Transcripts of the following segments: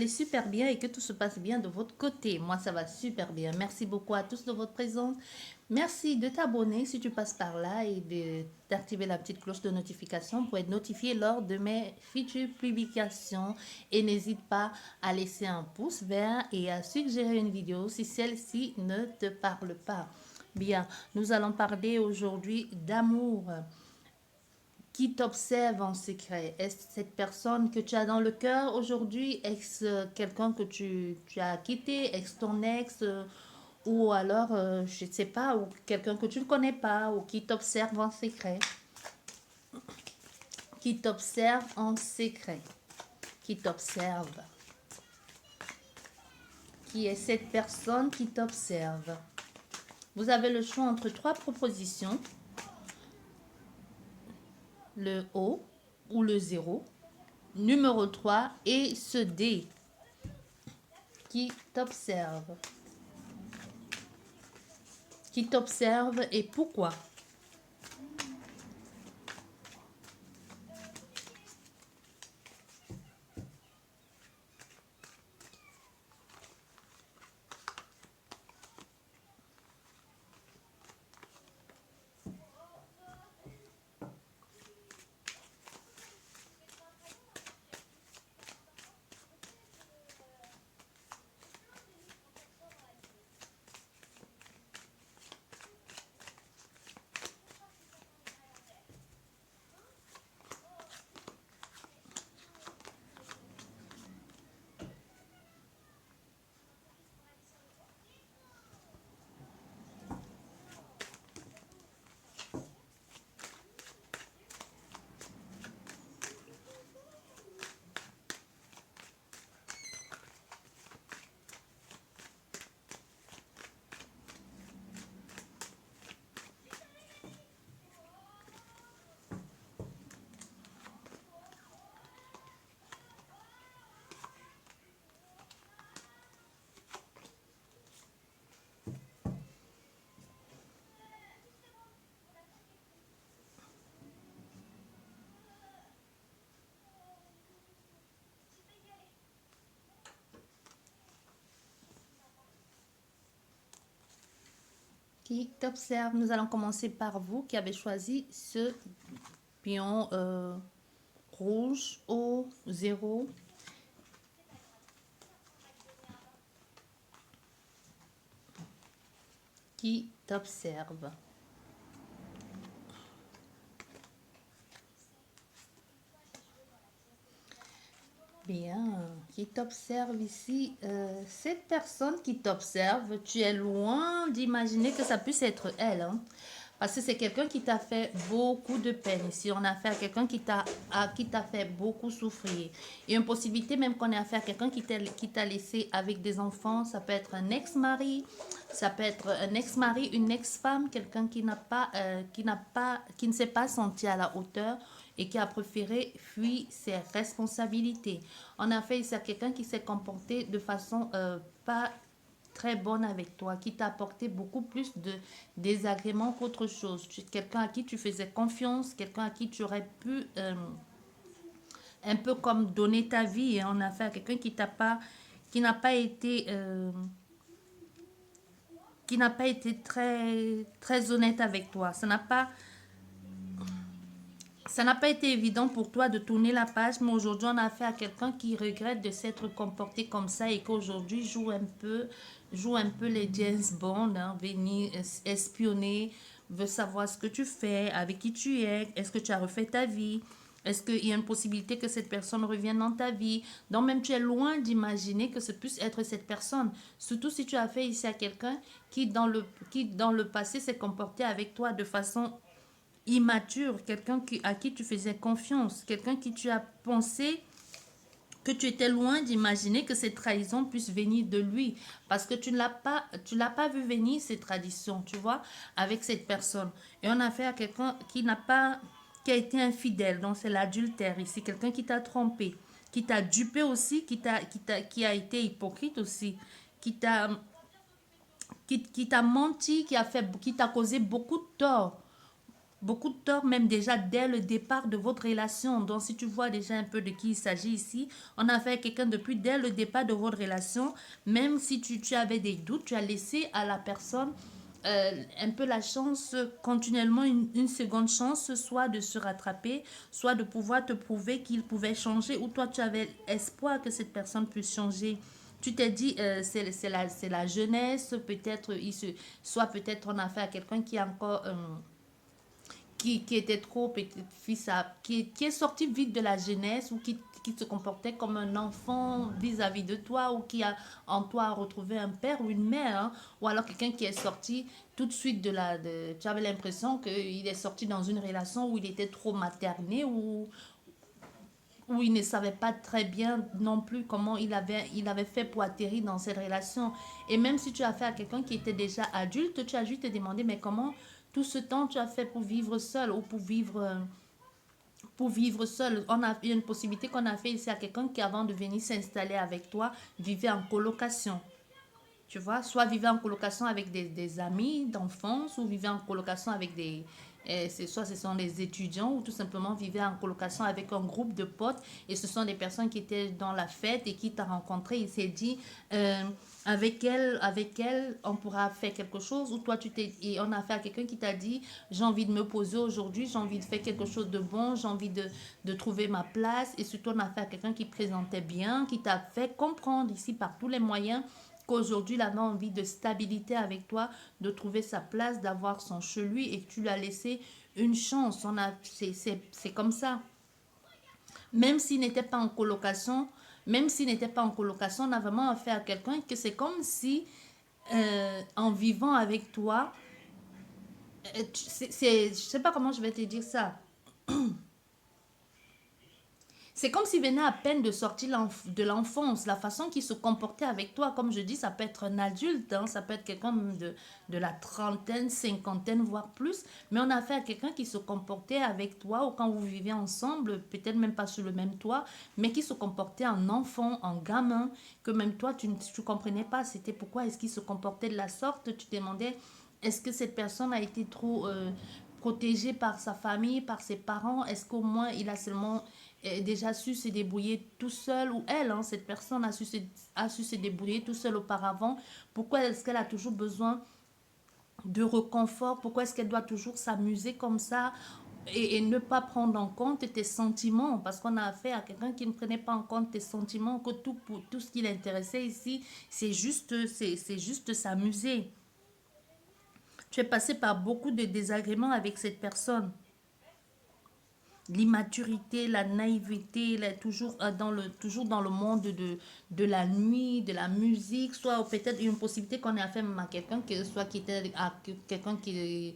allez super bien et que tout se passe bien de votre côté. Moi, ça va super bien. Merci beaucoup à tous de votre présence. Merci de t'abonner si tu passes par là et d'activer la petite cloche de notification pour être notifié lors de mes futures publications. Et n'hésite pas à laisser un pouce vert et à suggérer une vidéo si celle-ci ne te parle pas. Bien, nous allons parler aujourd'hui d'amour. Qui t'observe en secret? Est-ce cette personne que tu as dans le cœur aujourd'hui? Est-ce quelqu'un que tu as quitté? Est-ce ton ex? Ou alors, je ne sais pas, ou quelqu'un que tu ne connais pas, ou qui t'observe en secret? Qui t'observe en secret? Qui t'observe? Qui est cette personne qui t'observe? Vous avez le choix entre trois propositions. Le O ou le 0. Numéro 3 et ce D qui t'observe. Qui t'observe et pourquoi? Qui t'observe? Nous allons commencer par vous qui avez choisi ce pion rouge au 0. Qui t'observe? Bien, qui t'observe ici? Cette personne qui t'observe, tu es loin d'imaginer que ça puisse être elle, hein. Parce que c'est quelqu'un qui t'a fait beaucoup de peine. Ici, on a affaire à quelqu'un qui t'a fait beaucoup souffrir. Et une possibilité même qu'on ait affaire à quelqu'un qui t'a laissé avec des enfants. Ça peut être un ex-mari, ça peut être un ex-mari, une ex-femme, quelqu'un qui ne s'est pas senti à la hauteur et qui a préféré fuir ses responsabilités. On a fait ici à quelqu'un qui s'est comporté de façon pas très bonne avec toi, qui t'a apporté beaucoup plus de désagréments qu'autre chose. Quelqu'un à qui tu faisais confiance, quelqu'un à qui tu aurais pu un peu comme donner ta vie. Et on a affaire à quelqu'un qui n'a pas été très très honnête avec toi. Ça n'a pas été évident pour toi de tourner la page, mais aujourd'hui, on a affaire à quelqu'un qui regrette de s'être comporté comme ça et qu'aujourd'hui joue un peu les James Bond, hein, venir espionner, veut savoir ce que tu fais, avec qui tu es, est-ce que tu as refait ta vie, est-ce qu'il y a une possibilité que cette personne revienne dans ta vie? Donc, même tu es loin d'imaginer que ce puisse être cette personne. Surtout si tu as fait ici à quelqu'un qui, dans le passé, s'est comporté avec toi de façon immature, quelqu'un à qui tu faisais confiance, quelqu'un qui tu as pensé que tu étais loin d'imaginer que cette trahison puisse venir de lui parce que tu l'as pas vu venir ces traditions, tu vois, avec cette personne. Et on a affaire à quelqu'un qui a été infidèle, donc c'est l'adultère ici, quelqu'un qui t'a trompé, qui t'a dupé aussi, qui a été hypocrite aussi, qui t'a qui t'a menti, qui t'a causé beaucoup de tort. beaucoup de tort, même déjà dès le départ de votre relation. Donc, si tu vois déjà un peu de qui il s'agit ici, on a fait quelqu'un depuis dès le départ de votre relation, même si tu avais des doutes, tu as laissé à la personne un peu la chance, continuellement une seconde chance, soit de se rattraper, soit de pouvoir te prouver qu'il pouvait changer, ou toi tu avais espoir que cette personne puisse changer. Tu t'es dit, c'est la jeunesse, peut-être, soit peut-être on a fait à quelqu'un qui a encore qui était trop peut-être fils à, qui est sorti vite de la jeunesse ou qui se comportait comme un enfant vis-à-vis de toi ou qui a en toi retrouvé un père ou une mère, hein, ou alors quelqu'un qui est sorti tout de suite tu avais l'impression qu'il est sorti dans une relation où il était trop materné ou où il ne savait pas très bien non plus comment il avait fait pour atterrir dans cette relation. Et même si tu as fait à quelqu'un qui était déjà adulte, tu as juste te demandé, mais comment tout ce temps tu as fait pour vivre seul ou pour vivre seul. Il y a une possibilité qu'on a fait ici à quelqu'un qui, avant de venir s'installer avec toi, vivait en colocation. Tu vois, soit vivait en colocation avec des amis d'enfance ou vivait en colocation avec soit ce sont des étudiants ou tout simplement vivait en colocation avec un groupe de potes et ce sont des personnes qui étaient dans la fête et qui t'a rencontré. Il s'est dit, avec elle, on pourra faire quelque chose ou toi et on a fait à quelqu'un qui t'a dit, j'ai envie de me poser aujourd'hui, j'ai envie de faire quelque chose de bon, j'ai envie de trouver ma place et surtout on a fait à quelqu'un qui présentait bien, qui t'a fait comprendre ici par tous les moyens qu'aujourd'hui il avait envie de stabilité avec toi, de trouver sa place, d'avoir son chez lui et que tu lui as laissé une chance. C'est comme ça. Même s'il n'était pas en colocation, même s'il n'était pas en colocation, on a vraiment affaire à quelqu'un que c'est comme si en vivant avec toi, je sais pas comment je vais te dire ça. C'est comme s'il venait à peine de sortir de l'enfance, la façon qu'il se comportait avec toi. Comme je dis, ça peut être un adulte, hein, ça peut être quelqu'un de la trentaine, cinquantaine, voire plus. Mais on a affaire à quelqu'un qui se comportait avec toi ou quand vous vivez ensemble, peut-être même pas sur le même toit, mais qui se comportait en enfant, en gamin, que même toi, tu ne comprenais pas. C'était pourquoi est-ce qu'il se comportait de la sorte. Tu te demandais, est-ce que cette personne a été trop protégée par sa famille, par ses parents? Est-ce qu'au moins il a seulement déjà su se débrouiller tout seul ou elle, hein, cette personne a su se débrouiller tout seul auparavant? Pourquoi est-ce qu'elle a toujours besoin de réconfort? Pourquoi est-ce qu'elle doit toujours s'amuser comme ça et ne pas prendre en compte tes sentiments? Parce qu'on a affaire à quelqu'un qui ne prenait pas en compte tes sentiments, que tout ce qui l'intéressait ici, c'est juste s'amuser. Tu es passé par beaucoup de désagréments avec cette personne. L'immaturité, la naïveté, toujours dans le monde de la nuit, de la musique, soit peut-être une possibilité qu'on ait affaire même à quelqu'un soit qui était quelqu'un qui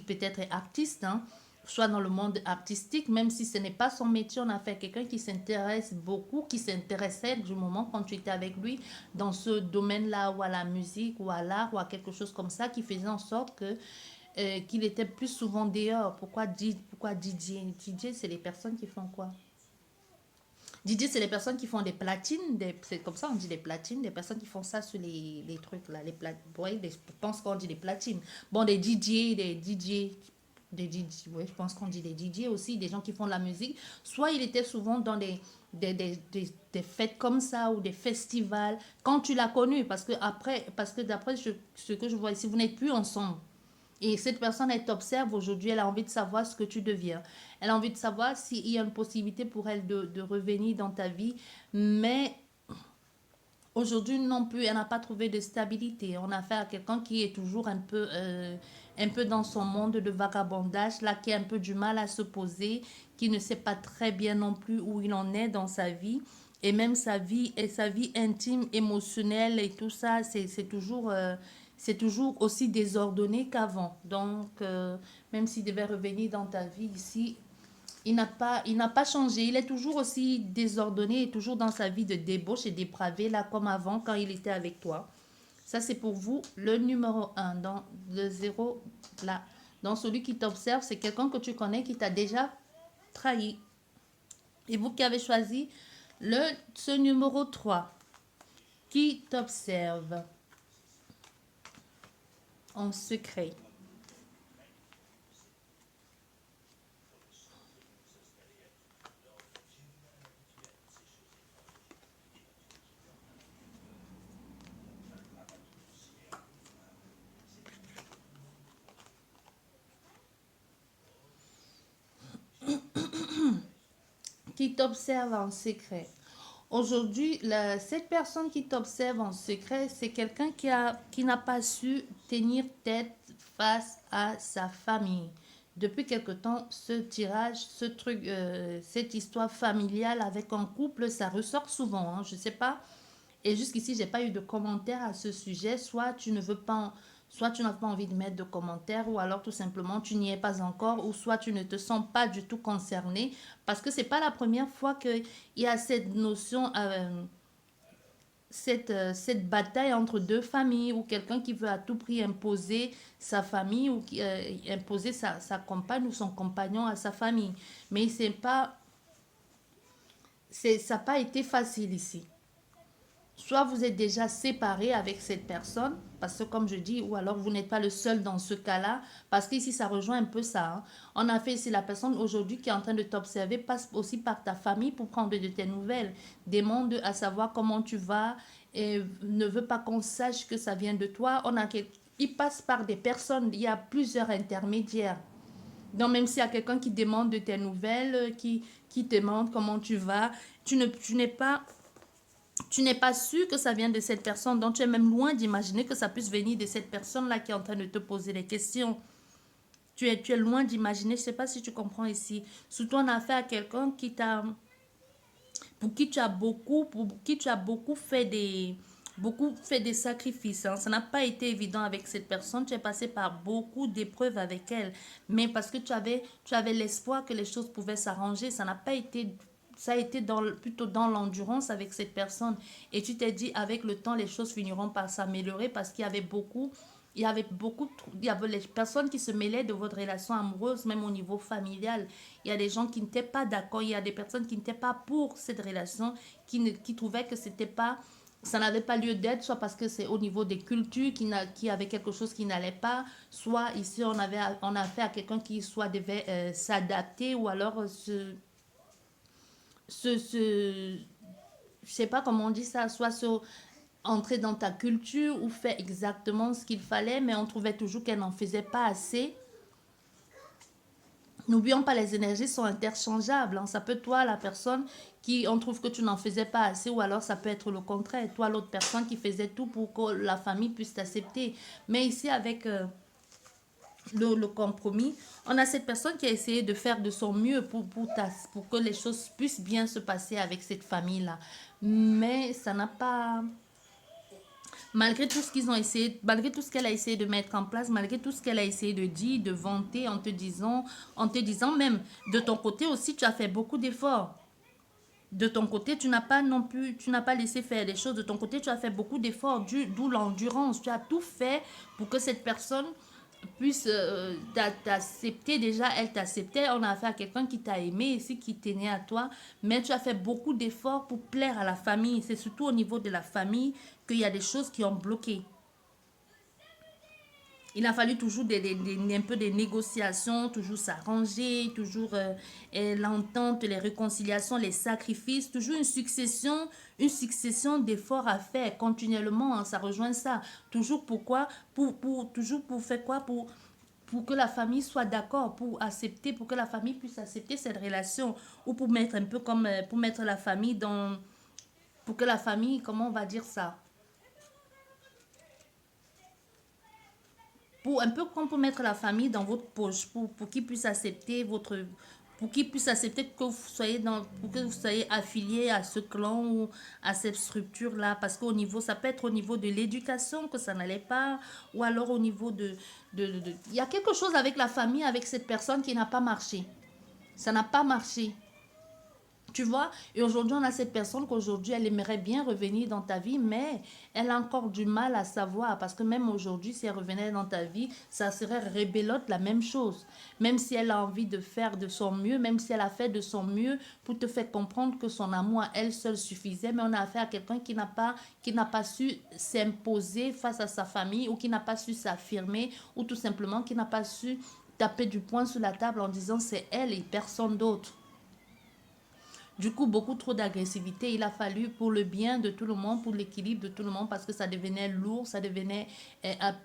peut-être est artiste, hein, soit dans le monde artistique, même si ce n'est pas son métier, on a fait quelqu'un qui s'intéresse beaucoup, qui s'intéressait du moment quand tu étais avec lui dans ce domaine-là, ou à la musique, ou à l'art, ou à quelque chose comme ça, qui faisait en sorte que qu'il était plus souvent dehors. Pourquoi DJ? DJ, c'est les personnes qui font quoi? DJ, c'est les personnes qui font des platines, c'est comme ça on dit les platines, des personnes qui font ça sur les trucs là, les platines. Ouais, je pense qu'on dit les platines. Bon, des DJ, ouais, je pense qu'on dit des DJ aussi, des gens qui font de la musique. Soit il était souvent dans des fêtes comme ça ou des festivals. Quand tu l'as connu, parce que d'après ce que je vois ici, vous n'êtes plus ensemble. Et cette personne, elle t'observe aujourd'hui, elle a envie de savoir ce que tu deviens. Elle a envie de savoir s'il y a une possibilité pour elle de revenir dans ta vie. Mais aujourd'hui non plus, elle n'a pas trouvé de stabilité. On a affaire à quelqu'un qui est toujours un peu dans son monde de vagabondage, là, qui a un peu du mal à se poser, qui ne sait pas très bien non plus où il en est dans sa vie. Et même sa vie intime, émotionnelle et tout ça, c'est toujours aussi désordonné qu'avant. Donc, même s'il devait revenir dans ta vie ici, il n'a pas changé. Il est toujours aussi désordonné et toujours dans sa vie de débauche et dépravé, là, comme avant, quand il était avec toi. Ça, c'est pour vous, le numéro un. Dans le zéro, là. Dans celui qui t'observe, c'est quelqu'un que tu connais qui t'a déjà trahi. Et vous qui avez choisi ce numéro 3 qui t'observe en secret. qui t'observe en secret. Aujourd'hui, cette personne qui t'observe en secret, c'est quelqu'un qui n'a pas su tenir tête face à sa famille. Depuis quelque temps, ce tirage, ce truc, cette histoire familiale avec un couple, ça ressort souvent, hein, je ne sais pas. Et jusqu'ici, j'ai pas eu de commentaires à ce sujet. Soit tu ne veux pas, soit tu n'as pas envie de mettre de commentaires, ou alors tout simplement tu n'y es pas encore, ou soit tu ne te sens pas du tout concerné, parce que c'est pas la première fois qu'il y a cette notion, cette bataille entre deux familles, ou quelqu'un qui veut à tout prix imposer sa famille, ou imposer sa compagne ou son compagnon à sa famille. Mais ça n'a pas été facile ici. Soit vous êtes déjà séparé avec cette personne, parce que comme je dis, ou alors vous n'êtes pas le seul dans ce cas-là, parce qu'ici ça rejoint un peu ça, hein. On a fait ici la personne aujourd'hui qui est en train de t'observer passe aussi par ta famille pour prendre de tes nouvelles, demande à savoir comment tu vas et ne veut pas qu'on sache que ça vient de toi. Il passe par des personnes, il y a plusieurs intermédiaires. Donc même s'il y a quelqu'un qui demande de tes nouvelles, qui demande comment tu vas, tu n'es pas sûr que ça vient de cette personne, donc tu es même loin d'imaginer que ça puisse venir de cette personne-là qui est en train de te poser des questions. Tu es loin d'imaginer, je ne sais pas si tu comprends ici. Surtout on a affaire à quelqu'un pour qui tu as beaucoup fait des sacrifices, hein. Ça n'a pas été évident avec cette personne, tu es passé par beaucoup d'épreuves avec elle, mais parce que tu avais l'espoir que les choses pouvaient s'arranger, ça n'a pas été, ça a été plutôt dans l'endurance avec cette personne, et tu t'es dit avec le temps les choses finiront par s'améliorer, parce qu'il y avait beaucoup, il y avait les personnes qui se mêlaient de votre relation amoureuse, même au niveau familial. Il y a des gens qui n'étaient pas d'accord, il y a des personnes qui n'étaient pas pour cette relation, qui trouvaient que c'était pas, ça n'avait pas lieu d'être, soit parce que c'est au niveau des cultures qui avait quelque chose qui n'allait pas, soit ici on a fait à quelqu'un qui soit devait s'adapter, ou alors se je sais pas comment on dit ça, soit entrer dans ta culture ou faire exactement ce qu'il fallait, mais on trouvait toujours qu'elle n'en faisait pas assez. N'oublions pas, les énergies sont interchangeables, hein. Ça peut toi, la personne qui on trouve que tu n'en faisais pas assez, ou alors ça peut être le contraire. Toi, l'autre personne qui faisait tout pour que la famille puisse t'accepter. Mais ici, avec le compromis, on a cette personne qui a essayé de faire de son mieux pour que les choses puissent bien se passer avec cette famille-là. Mais ça n'a pas, malgré tout ce qu'ils ont essayé, malgré tout ce qu'elle a essayé de mettre en place, malgré tout ce qu'elle a essayé de dire, de vanter en te disant même, de ton côté aussi, tu as fait beaucoup d'efforts. De ton côté, tu n'as pas non plus, tu n'as pas laissé faire des choses. De ton côté, tu as fait beaucoup d'efforts, d'où l'endurance. Tu as tout fait pour que cette personne puisse t'accepter. Déjà, elle t'acceptait. On a affaire à quelqu'un qui t'a aimé ici, qui tenait à toi. Mais tu as fait beaucoup d'efforts pour plaire à la famille. C'est surtout au niveau de la famille qu'il y a des choses qui ont bloqué. Il a fallu toujours un peu des négociations, toujours s'arranger, toujours l'entente, les réconciliations, les sacrifices, toujours une succession d'efforts à faire continuellement, hein. Ça rejoint ça. Toujours pourquoi? Toujours pour faire quoi? Pour que la famille soit d'accord, pour que la famille puisse accepter cette relation, ou pour mettre un peu comme, pour mettre la famille pour que la famille, comment on va dire ça? Un peu comme pour mettre la famille dans votre poche, pour qu'ils puissent accepter pour qu'ils puissent accepter que vous soyez pour que vous soyez affilié à ce clan ou à cette structure-là, parce qu'au niveau, ça peut être au niveau de l'éducation que ça n'allait pas, ou alors au niveau il y a quelque chose avec la famille, avec cette personne qui n'a pas marché. Ça n'a pas marché. Tu vois, et aujourd'hui, on a cette personne qu'aujourd'hui, elle aimerait bien revenir dans ta vie, mais elle a encore du mal à savoir, parce que même aujourd'hui, si elle revenait dans ta vie, ça serait rébellote la même chose. Même si elle a envie de faire de son mieux, même si elle a fait de son mieux pour te faire comprendre que son amour à elle seule suffisait, mais on a affaire à quelqu'un qui n'a pas su s'imposer face à sa famille, ou qui n'a pas su s'affirmer, ou tout simplement qui n'a pas su taper du poing sur la table en disant c'est elle et personne d'autre. Du coup, beaucoup trop d'agressivité. Il a fallu pour le bien de tout le monde, pour l'équilibre de tout le monde, parce que ça devenait lourd, ça devenait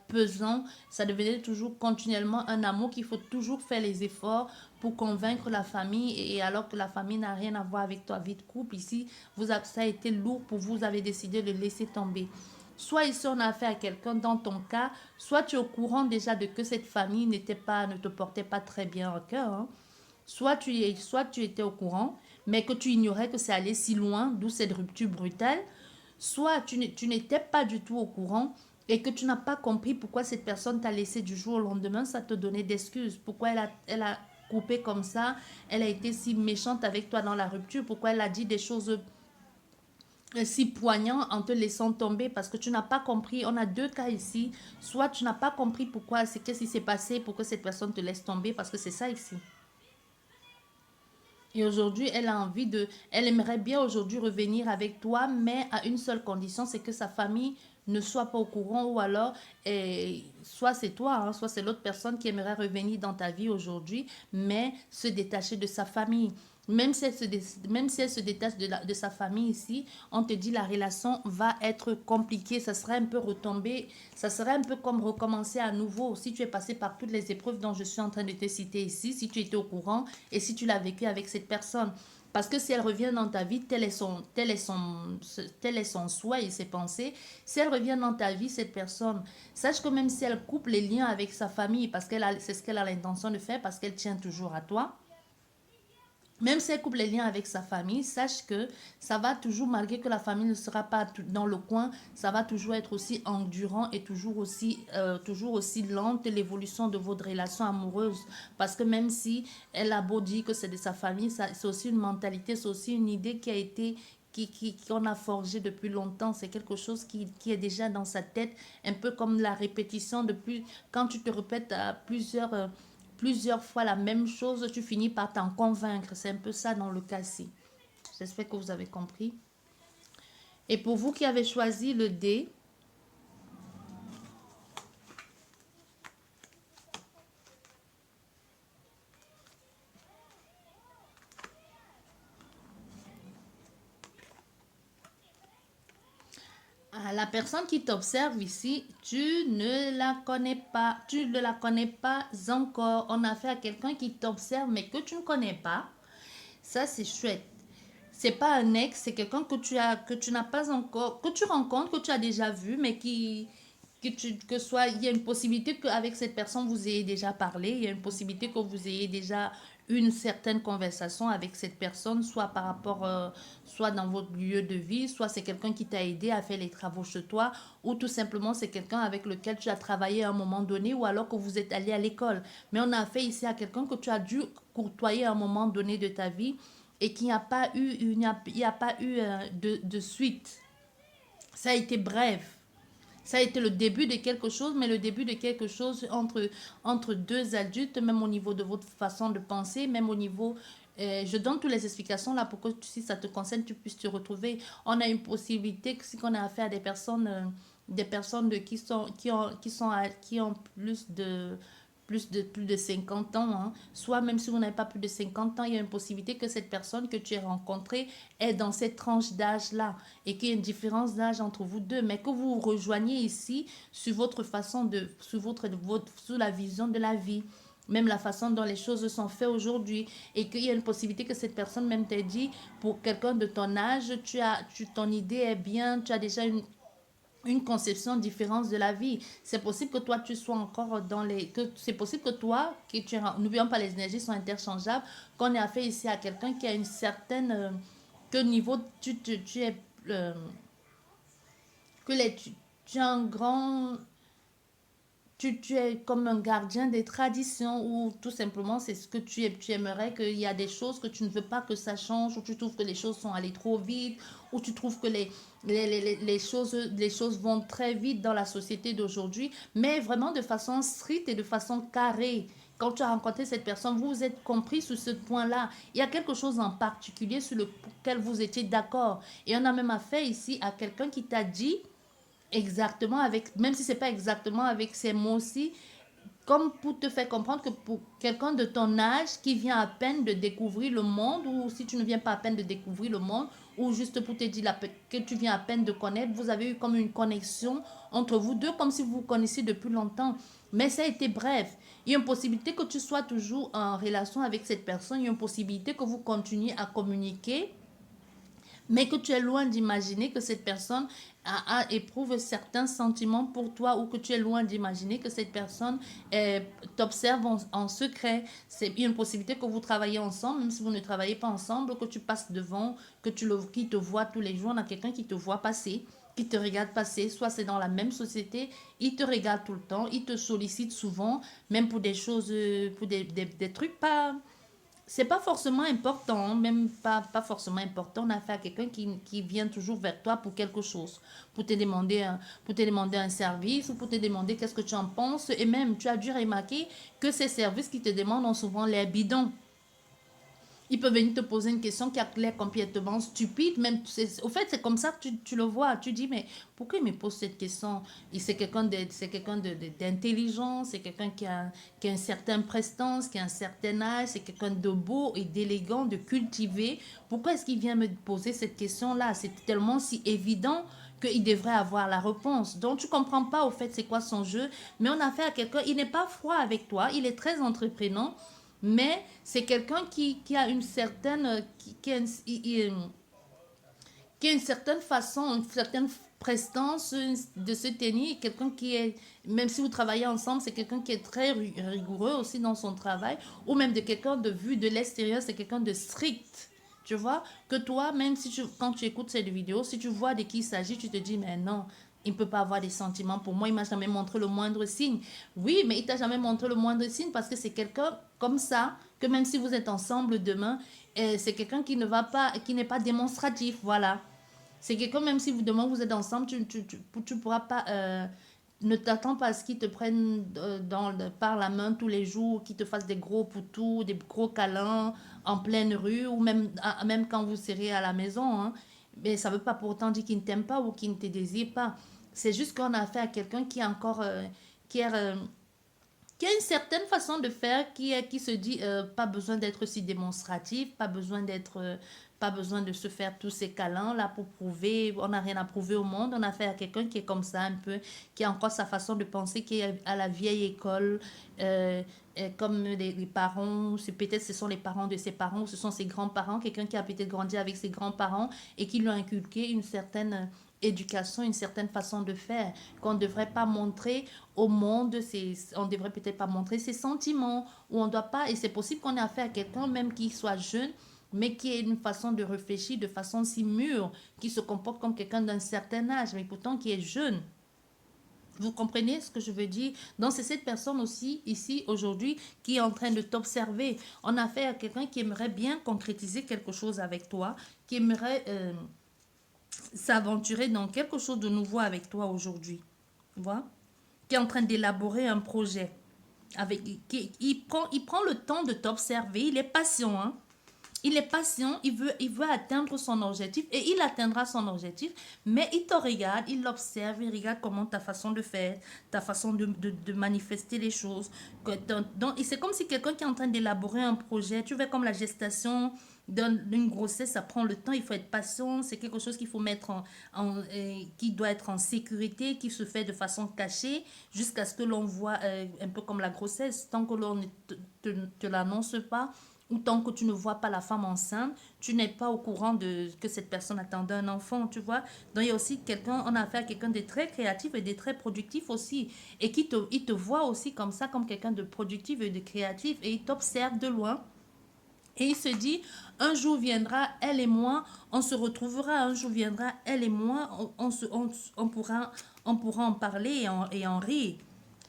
pesant, ça devenait toujours continuellement un amour qu'il faut toujours faire les efforts pour convaincre la famille, et alors que la famille n'a rien à voir avec ta vie de couple. Ici, ça a été lourd pour vous, vous avez décidé de laisser tomber. Soit ici on a affaire à quelqu'un dans ton cas, soit tu es au courant déjà de que cette famille ne te portait pas très bien au cœur, hein. Soit tu étais au courant, mais que tu ignorais que c'est allé si loin, d'où cette rupture brutale. Soit tu n'étais pas du tout au courant et que tu n'as pas compris pourquoi cette personne t'a laissé du jour au lendemain, ça te donnait d'excuses. Pourquoi elle a coupé comme ça, elle a été si méchante avec toi dans la rupture, pourquoi elle a dit des choses si poignantes en te laissant tomber, parce que tu n'as pas compris. On a deux cas ici. Soit tu n'as pas compris pourquoi, c'est qu'est-ce qui s'est passé pour que cette personne te laisse tomber, parce que c'est ça ici. Et aujourd'hui, elle aimerait bien aujourd'hui revenir avec toi, mais à une seule condition, c'est que sa famille ne soit pas au courant, ou alors, soit c'est toi, hein, soit c'est l'autre personne qui aimerait revenir dans ta vie aujourd'hui, mais se détacher de sa famille. Même si elle se détache de sa famille ici, on te dit la relation va être compliquée, ça serait un peu retombé, ça serait un peu comme recommencer à nouveau. Si tu es passé par toutes les épreuves dont je suis en train de te citer ici, si tu étais au courant et si tu l'as vécu avec cette personne. Parce que si elle revient dans ta vie, tel est son souhait et ses pensées. Si elle revient dans ta vie, cette personne, sache que même si elle coupe les liens avec sa famille, parce c'est ce qu'elle a l'intention de faire, parce qu'elle tient toujours à toi, même si elle coupe les liens avec sa famille, sache que ça va toujours, malgré que la famille ne sera pas dans le coin, ça va toujours être aussi endurant et toujours aussi lente l'évolution de votre relation amoureuse. Parce que même si elle a beau dire que c'est de sa famille, c'est aussi une mentalité, c'est aussi une idée qui a été qu'on a forgé depuis longtemps. C'est quelque chose qui est déjà dans sa tête, un peu comme la répétition depuis, quand tu te répètes à plusieurs fois la même chose, tu finis par t'en convaincre. C'est un peu ça dans le cas-ci. J'espère que vous avez compris. Et pour vous qui avez choisi le D, la personne qui t'observe ici, tu ne la connais pas encore. On a affaire à quelqu'un qui t'observe mais que tu ne connais pas. Ça, c'est chouette. C'est pas un ex, c'est quelqu'un que tu n'as pas encore, que tu rencontres, que tu as déjà vu, mais il y a une possibilité qu'avec cette personne vous ayez déjà parlé, il y a une possibilité que vous ayez déjà eu une certaine conversation avec cette personne, soit par rapport, soit dans votre lieu de vie, soit c'est quelqu'un qui t'a aidé à faire les travaux chez toi, ou tout simplement c'est quelqu'un avec lequel tu as travaillé à un moment donné, ou alors que vous êtes allé à l'école. Mais on a fait ici à quelqu'un que tu as dû courtoyer à un moment donné de ta vie et qu'il n'y a pas eu, il n'y a pas eu de suite. Ça a été bref. Ça a été le début de quelque chose, mais le début de quelque chose entre deux adultes, même au niveau de votre façon de penser, même au niveau... je donne toutes les explications là pour que si ça te concerne, tu puisses te retrouver. On a une possibilité que si on a affaire à des personnes qui ont plus de 50 ans, hein. Soit même si vous n'avez pas plus de 50 ans, il y a une possibilité que cette personne que tu as rencontrée est dans cette tranche d'âge-là et qu'il y a une différence d'âge entre vous deux, mais que vous vous rejoignez ici sur votre façon sur la vision de la vie, même la façon dont les choses sont faites aujourd'hui, et qu'il y a une possibilité que cette personne même t'ait dit, pour quelqu'un de ton âge, ton idée est bien, tu as déjà une conception différente de la vie. C'est possible que toi, tu sois encore c'est possible que toi, n'oublions pas, les énergies sont interchangeables, qu'on ait affaire ici à quelqu'un qui a une certaine... que niveau, tu es... que tu as un grand... Tu es comme un gardien des traditions, ou tout simplement c'est ce que tu es. Tu aimerais qu'il y a des choses que tu ne veux pas que ça change, ou tu trouves que les choses sont allées trop vite, ou tu trouves que les choses vont très vite dans la société d'aujourd'hui, mais vraiment de façon stricte et de façon carrée. Quand tu as rencontré cette personne, vous vous êtes compris sur ce point-là. Il y a quelque chose en particulier sur lequel vous étiez d'accord. Et on a même affaire ici à quelqu'un qui t'a dit exactement avec, même si c'est pas exactement avec ces mots-ci, comme pour te faire comprendre que pour quelqu'un de ton âge qui vient à peine de découvrir le monde, ou si tu ne viens pas à peine de découvrir le monde, ou juste pour te dire que tu viens à peine de connaître, vous avez eu comme une connexion entre vous deux, comme si vous vous connaissiez depuis longtemps. Mais ça a été bref. Il y a une possibilité que tu sois toujours en relation avec cette personne, il y a une possibilité que vous continuiez à communiquer, mais que tu es loin d'imaginer que cette personne éprouve certains sentiments pour toi, ou que tu es loin d'imaginer que cette personne t'observe en secret. C'est une possibilité que vous travaillez ensemble, même si vous ne travaillez pas ensemble, que tu passes devant, qui te voit tous les jours. On a quelqu'un qui te voit passer, qui te regarde passer, soit c'est dans la même société, il te regarde tout le temps, il te sollicite souvent, même pour des choses, pour des trucs pas, c'est pas forcément important, hein, même pas forcément important. On a affaire à quelqu'un qui vient toujours vers toi pour quelque chose, pour te demander un service, ou pour te demander qu'est-ce que tu en penses. Et même, tu as dû remarquer que ces services qu'ils te demandent ont souvent l'air bidons. Il peut venir te poser une question qui a l'air complètement stupide. Même, au fait, c'est comme ça que tu le vois. Tu dis, mais pourquoi il me pose cette question? C'est quelqu'un d'intelligent, c'est quelqu'un qui a une certaine prestance, qui a un certain âge, c'est quelqu'un de beau et d'élégant, de cultivé. Pourquoi est-ce qu'il vient me poser cette question-là? C'est tellement si évident qu'il devrait avoir la réponse. Donc, tu comprends pas, au fait, c'est quoi son jeu. Mais on a affaire à quelqu'un, il n'est pas froid avec toi, il est très entreprenant, mais c'est quelqu'un qui a une certaine, qui a une certaine façon, une certaine prestance de se tenir. Quelqu'un qui est, même si vous travaillez ensemble, c'est quelqu'un qui est très rigoureux aussi dans son travail, ou même de quelqu'un de vue de l'extérieur, c'est quelqu'un de strict. Tu vois, que toi, même si quand tu écoutes cette vidéo, si tu vois de qui il s'agit, tu te dis, mais non, il ne peut pas avoir des sentiments pour moi, il m'a jamais montré le moindre signe. Oui, mais il t'a jamais montré le moindre signe parce que c'est quelqu'un comme ça, que même si vous êtes ensemble demain, c'est quelqu'un qui ne va pas, qui n'est pas démonstratif, voilà. C'est quelqu'un, même si vous demain vous êtes ensemble, tu pourras pas, ne t'attends pas à ce qu'ils te prennent par la main tous les jours, qu'ils te fassent des gros poutous, des gros câlins en pleine rue, ou même, même quand vous serez à la maison, hein. Mais ça ne veut pas pour autant dire qu'il ne t'aime pas ou qu'il ne te désire pas. C'est juste qu'on a affaire à quelqu'un qui est encore, qui est, qui a une certaine façon de faire, qui se dit pas besoin d'être si démonstratif, pas besoin de se faire tous ces câlins là pour prouver, on n'a rien à prouver au monde. On a affaire à quelqu'un qui est comme ça un peu, qui a encore sa façon de penser, qui est à la vieille école, comme les parents, peut-être ce sont les parents de ses parents, ou ce sont ses grands-parents, quelqu'un qui a peut-être grandi avec ses grands-parents et qui lui a inculqué une certaine éducation, une certaine façon de faire, qu'on ne devrait pas montrer au monde, on devrait peut-être pas montrer ses sentiments, ou on doit pas, et c'est possible qu'on ait affaire à quelqu'un même qui soit jeune, mais qui ait une façon de réfléchir de façon si mûre, qui se comporte comme quelqu'un d'un certain âge, mais pourtant qui est jeune. Vous comprenez ce que je veux dire? Donc, c'est cette personne aussi, ici, aujourd'hui, qui est en train de t'observer. On a affaire à quelqu'un qui aimerait bien concrétiser quelque chose avec toi, qui aimerait s'aventurer dans quelque chose de nouveau avec toi aujourd'hui. Tu vois? Qui est en train d'élaborer un projet. Il prend le temps de t'observer. Il est patient, hein? Il est patient, il veut atteindre son objectif et il atteindra son objectif, mais il te regarde, il l'observe, il regarde comment ta façon de faire, ta façon de manifester les choses. Donc, c'est comme si quelqu'un qui est en train d'élaborer un projet, tu vois, comme la gestation d'une grossesse, ça prend le temps, il faut être patient, c'est quelque chose qu'il faut mettre qui doit être en sécurité, qui se fait de façon cachée, jusqu'à ce que l'on voit un peu comme la grossesse, tant que l'on ne te l'annonce pas, ou tant que tu ne vois pas la femme enceinte, tu n'es pas au courant de que cette personne attendait un enfant, tu vois. Donc, il y a aussi quelqu'un, on a affaire à quelqu'un de très créatif et de très productif aussi, et il te voit aussi comme ça, comme quelqu'un de productif et de créatif, et il t'observe de loin. Et il se dit, un jour viendra, elle et moi, on se retrouvera, un jour viendra, elle et moi, on pourra en parler et en rire.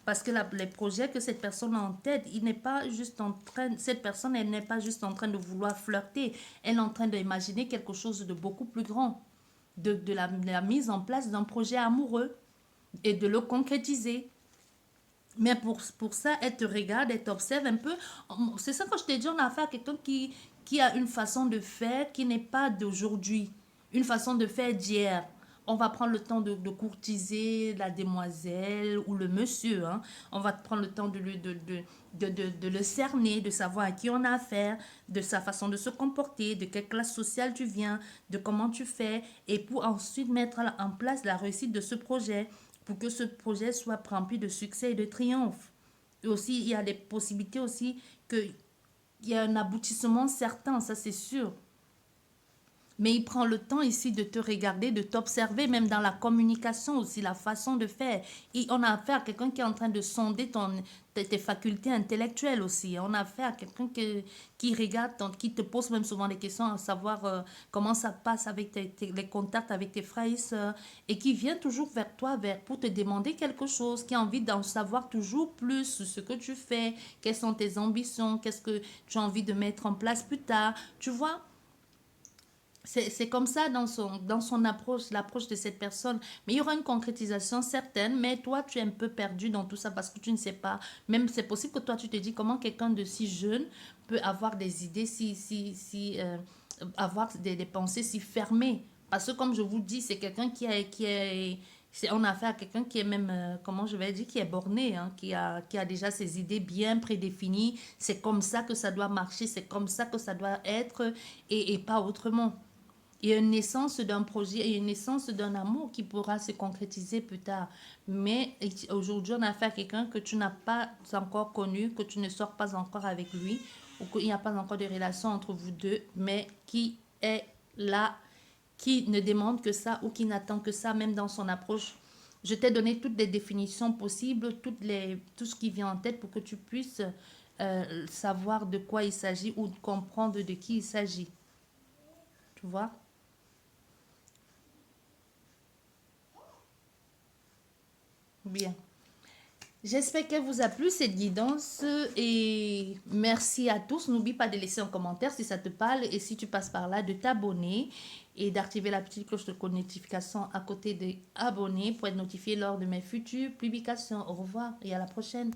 Parce que les projets que cette personne a en tête, il n'est pas juste en train, cette personne, elle n'est pas juste en train de vouloir flirter, elle est en train d'imaginer quelque chose de beaucoup plus grand, de la mise en place d'un projet amoureux et de le concrétiser. Mais pour ça, elle te regarde, elle t'observe un peu. C'est ça que je t'ai dit, on a affaire à quelqu'un qui a une façon de faire qui n'est pas d'aujourd'hui, une façon de faire d'hier. on va prendre le temps de courtiser la demoiselle ou le monsieur, hein. On va prendre le temps de le cerner, de savoir à qui on a affaire, de sa façon de se comporter, de quelle classe sociale tu viens, de comment tu fais, et pour ensuite mettre en place la réussite de ce projet, pour que ce projet soit rempli de succès et de triomphe. Et aussi, il y a des possibilités aussi qu'il y a un aboutissement certain, ça c'est sûr. Mais il prend le temps ici de te regarder, de t'observer, même dans la communication aussi, la façon de faire. Et on a affaire à quelqu'un qui est en train de sonder tes facultés intellectuelles aussi. On a affaire à quelqu'un qui regarde, qui te pose même souvent des questions à savoir comment ça passe avec les contacts avec tes frères et sœurs. Et qui vient toujours vers toi pour te demander quelque chose, qui a envie d'en savoir toujours plus sur ce que tu fais, quelles sont tes ambitions, qu'est-ce que tu as envie de mettre en place plus tard. Tu vois? C'est comme ça dans son approche, l'approche de cette personne. Mais il y aura une concrétisation certaine, mais toi, tu es un peu perdu dans tout ça parce que tu ne sais pas. Même c'est possible que toi, tu te dis comment quelqu'un de si jeune peut avoir des idées avoir des pensées si fermées. Parce que comme je vous dis, c'est quelqu'un on a affaire à quelqu'un qui est même, comment je vais dire, qui est borné, hein, qui a déjà ses idées bien prédéfinies. C'est comme ça que ça doit marcher, c'est comme ça que ça doit être et pas autrement. Il y a une naissance d'un projet et une naissance d'un amour qui pourra se concrétiser plus tard. Mais aujourd'hui, on a affaire à quelqu'un que tu n'as pas encore connu, que tu ne sors pas encore avec lui, ou qu'il n'y a pas encore de relation entre vous deux, mais qui est là, qui ne demande que ça ou qui n'attend que ça, même dans son approche. Je t'ai donné toutes les définitions possibles, tout ce qui vient en tête pour que tu puisses savoir de quoi il s'agit ou comprendre de qui il s'agit. Tu vois? Bien. J'espère qu'elle vous a plu cette guidance et merci à tous. N'oublie pas de laisser un commentaire si ça te parle et si tu passes par là, de t'abonner et d'activer la petite cloche de notification à côté de abonner pour être notifié lors de mes futures publications. Au revoir et à la prochaine.